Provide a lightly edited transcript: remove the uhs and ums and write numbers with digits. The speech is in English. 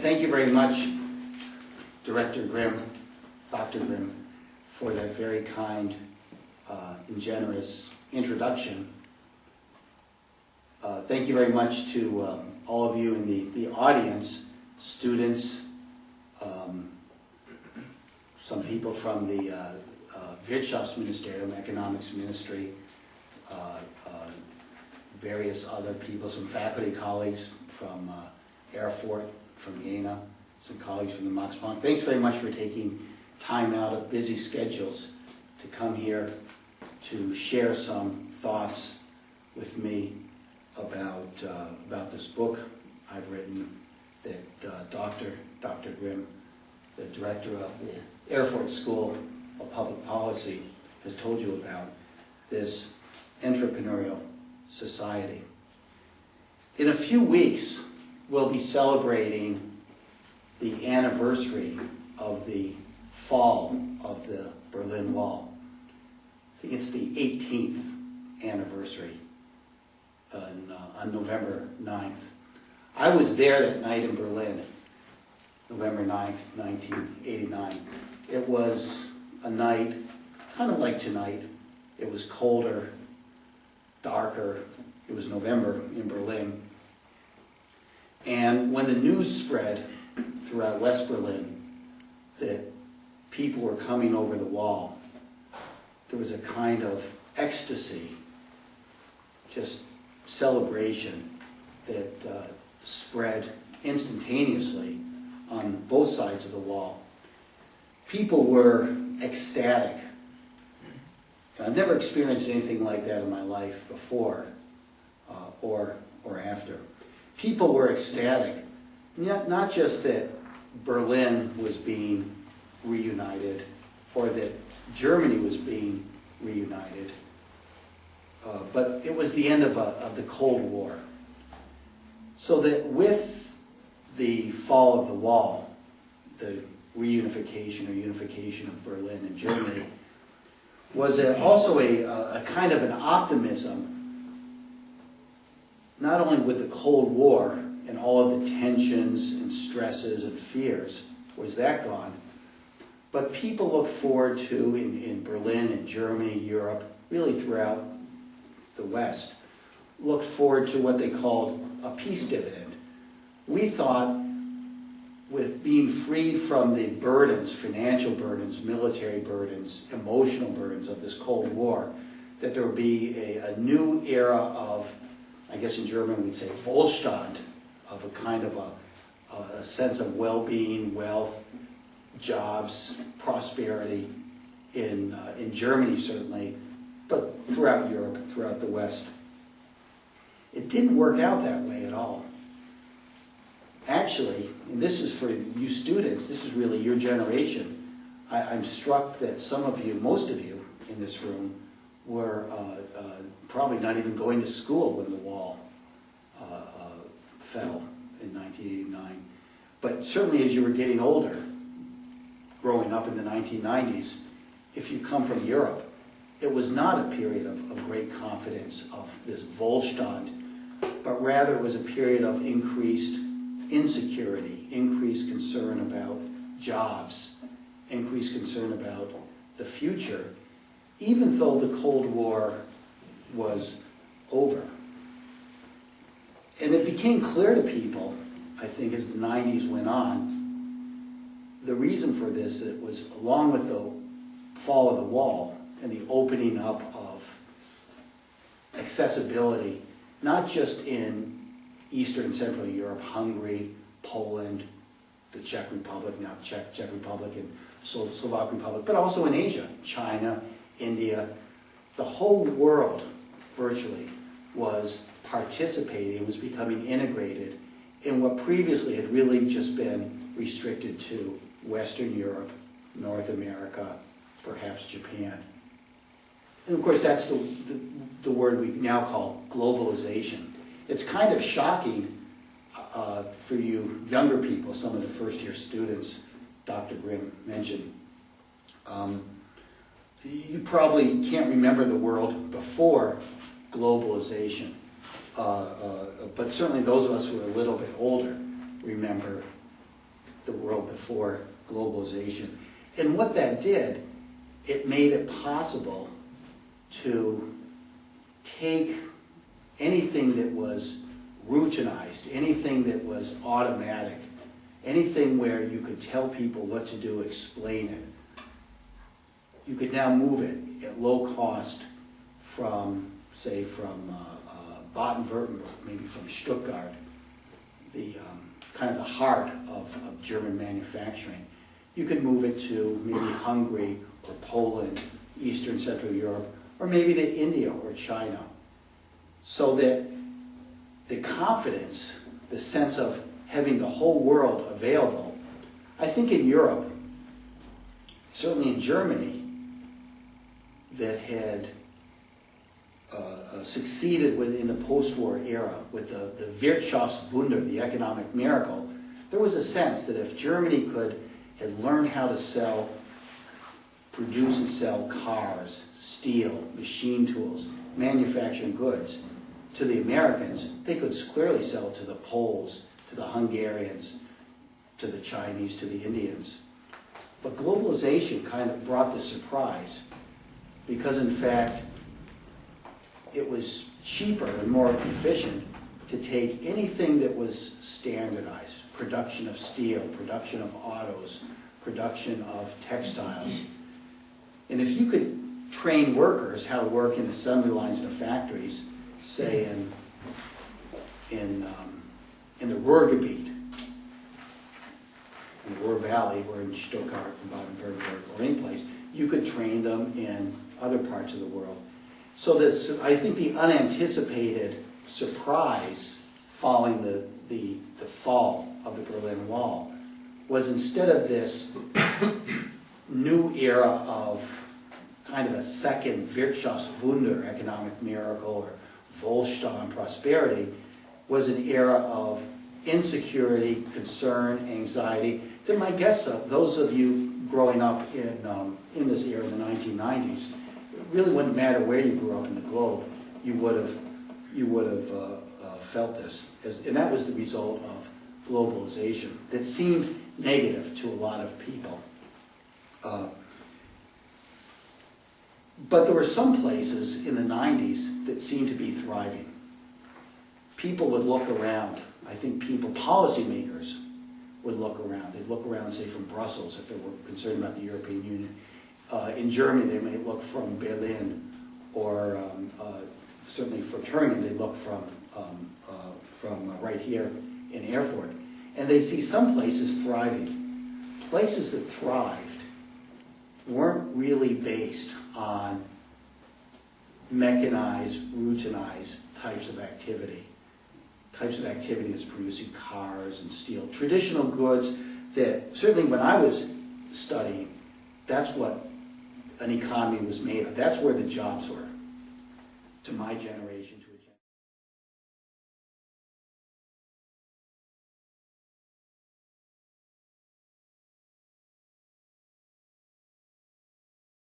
thank you very much, Director Grimm, Dr. Grimm, for that very kind and generous introduction. Thank you very much to all of you in the audience, students, some people from the Wirtschaftsministerium, Economics Ministry, various other people, some faculty colleagues from Erfurt, from Jena, some colleagues from the Max Planck. Thanks very much for taking time out of busy schedules to come here to share some thoughts with me about this book I've written that Dr. Grimm, the director of the Erfurt School of Public Policy, has told you about, this Entrepreneurial Society. In a few weeks, we'll be celebrating the anniversary of the fall of the Berlin Wall. I think it's the 18th anniversary on November 9th. I was there that night in Berlin, November 9th, 1989. It was a night kind of like tonight. It was colder, darker. It was November in Berlin. And when the news spread throughout West Berlin that people were coming over the wall, there was a kind of ecstasy, just celebration that spread instantaneously on both sides of the wall. People were ecstatic. I've never experienced anything like that in my life before or after. People were ecstatic, not just that Berlin was being reunited or that Germany was being reunited, but it was the end of the Cold War. So that with the fall of the wall, the reunification or unification of Berlin and Germany, was also a kind of an optimism, not only with the Cold War and all of the tensions and stresses and fears, was that gone, but people look forward to, in Berlin and Germany, Europe, really throughout the West, looked forward to what they called a peace dividend. We thought, with being freed from the burdens, financial burdens, military burdens, emotional burdens of this Cold War, that there would be a new era of, I guess in German we'd say Wohlstand, of a kind of a sense of well-being, wealth, jobs, prosperity in Germany certainly, but throughout Europe, throughout the West. It didn't work out that way at all. Actually, and this is for you students, this is really your generation, I'm struck that some of you, most of you in this room, were probably not even going to school when the wall fell in 1989. But certainly as you were getting older, growing up in the 1990s, if you come from Europe, it was not a period of great confidence of this Wohlstand, but rather it was a period of increased insecurity, increased concern about jobs, increased concern about the future, even though the Cold War was over. And it became clear to people, I think, as the 90s went on, the reason for this, it was along with the fall of the wall and the opening up of accessibility, not just in Eastern and Central Europe, Hungary, Poland, the Czech Republic, now Czech Republic and Slovak Republic, but also in Asia, China, India. The whole world virtually was participating, was becoming integrated in what previously had really just been restricted to Western Europe, North America, perhaps Japan. And of course that's the word we now call globalization. It's kind of shocking for you younger people, some of the first-year students Dr. Grimm mentioned. You probably can't remember the world before globalization, but certainly those of us who are a little bit older remember the world before globalization. And what that did, it made it possible to take anything that was routinized, anything that was automatic, anything where you could tell people what to do, explain it. You could now move it at low cost from, say, from Baden-Württemberg, maybe from Stuttgart, the kind of the heart of German manufacturing. You could move it to maybe Hungary or Poland, Eastern Central Europe, or maybe to India or China. So that the confidence, the sense of having the whole world available, I think in Europe, certainly in Germany, that had succeeded within the post-war era with the Wirtschaftswunder, the economic miracle, there was a sense that if Germany had learned how to produce and sell cars, steel, machine tools, manufacturing goods to the Americans, they could clearly sell to the Poles, to the Hungarians, to the Chinese, to the Indians. But globalization kind of brought the surprise because, in fact, it was cheaper and more efficient to take anything that was standardized, production of steel, production of autos, production of textiles. And if you could train workers how to work in assembly lines in the factories, say in the Ruhrgebiet, in the Ruhr Valley, or in Stuttgart, Baden-Württemberg, or any place, you could train them in other parts of the world. So this, I think the unanticipated surprise following the fall of the Berlin Wall was, instead of this new era of kind of a second Wirtschaftswunder, economic miracle, or Wohlstand, prosperity, was an era of insecurity, concern, anxiety. Then my guess of those of you growing up in this era in the 1990s, it really wouldn't matter where you grew up in the globe, you would have felt this, and that was the result of globalization that seemed negative to a lot of people. But there were some places in the 90s that seemed to be thriving. People would look around. I think policymakers would look around. They'd look around, say, from Brussels if they were concerned about the European Union. In Germany, they may look from Berlin, or certainly for Turingen, they look from right here in Erfurt. And they see some places thriving. Places that thrived weren't really based on mechanized, routinized types of activity that's producing cars and steel. Traditional goods that, certainly when I was studying, that's what an economy was made of. That's where the jobs were, to my generation.